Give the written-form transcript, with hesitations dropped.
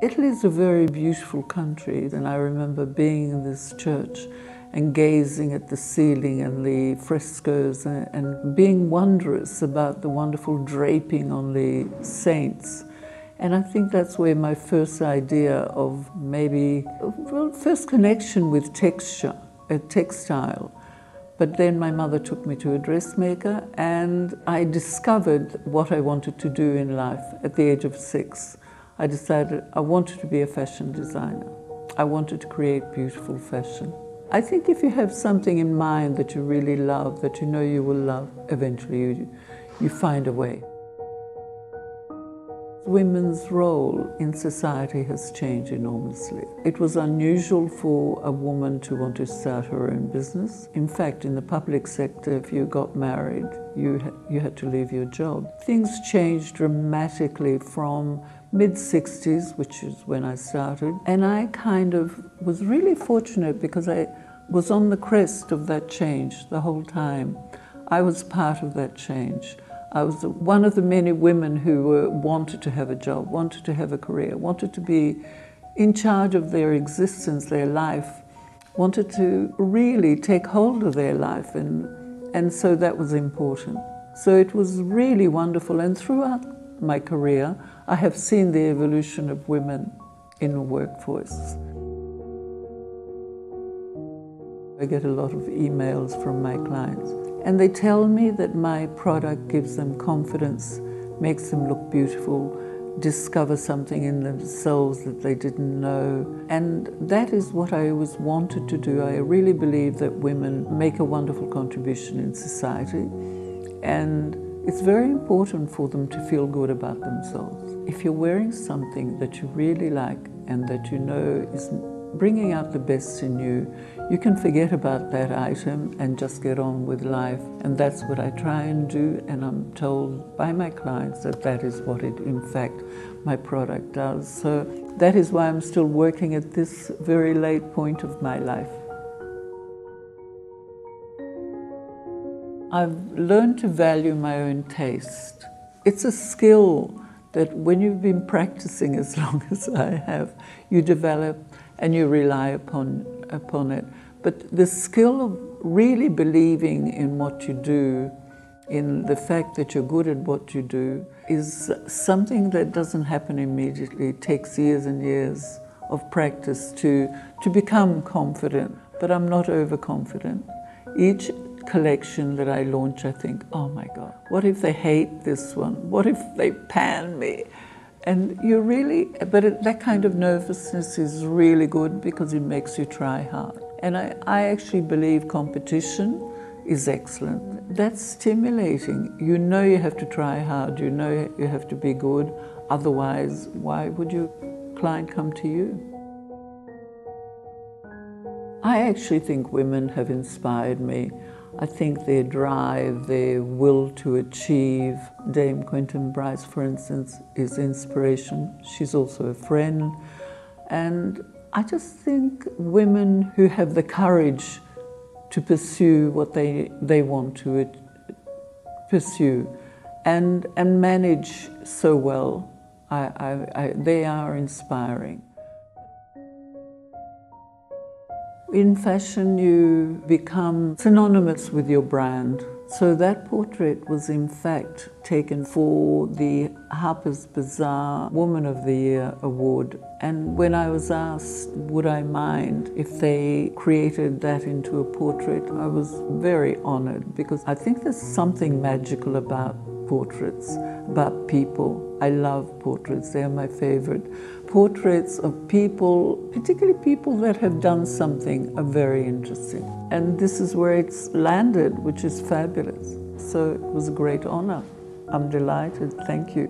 Italy is a very beautiful country, and I remember being in this church and gazing at the ceiling and the frescoes and being wondrous about the wonderful draping on the saints. And I think that's where my first idea of first connection with texture, a textile. But then my mother took me to a dressmaker and I discovered what I wanted to do in life at the age of 6. I decided I wanted to be a fashion designer. I wanted to create beautiful fashion. I think if you have something in mind that you really love, that you know you will love, eventually you find a way. Women's role in society has changed enormously. It was unusual for a woman to want to start her own business. In fact, in the public sector, if you got married, you had to leave your job. Things changed dramatically from mid-60s, which is when I started, and I kind of was really fortunate because I was on the crest of that change the whole time. I was part of that change. I was one of the many women who wanted to have a job, wanted to have a career, wanted to be in charge of their existence, their life, wanted to really take hold of their life, and so that was important. So it was really wonderful, and throughout my career, I have seen the evolution of women in the workforce. I get a lot of emails from my clients, and they tell me that my product gives them confidence, makes them look beautiful, discover something in themselves that they didn't know. And that is what I always wanted to do. I really believe that women make a wonderful contribution in society, and it's very important for them to feel good about themselves. If you're wearing something that you really like and that you know is bringing out the best in you, you can forget about that item and just get on with life. And that's what I try and do, and I'm told by my clients that that is what in fact, my product does. So that is why I'm still working at this very late point of my life. I've learned to value my own taste. It's a skill that when you've been practicing as long as I have, you develop and you rely upon it. But the skill of really believing in what you do, in the fact that you're good at what you do, is something that doesn't happen immediately. It takes years and years of practice to become confident. But I'm not overconfident. Each collection that I launch, I think, oh my God, what if they hate this one? What if they pan me? And that kind of nervousness is really good because it makes you try hard. And I actually believe competition is excellent. That's stimulating. You know you have to try hard, you know you have to be good, otherwise why would your client come to you? I actually think women have inspired me. I think their drive, their will to achieve. Dame Quentin Bryce, for instance, is inspiration. She's also a friend. And I just think women who have the courage to pursue what they want to pursue and manage so well, they are inspiring. In fashion, you become synonymous with your brand. So that portrait was in fact taken for the Harper's Bazaar Woman of the Year award. And when I was asked, would I mind if they created that into a portrait, I was very honored because I think there's something magical about portraits, about people. I love portraits, they're my favorite. Portraits of people, particularly people that have done something, are very interesting. And this is where it's landed, which is fabulous. So it was a great honor. I'm delighted, thank you.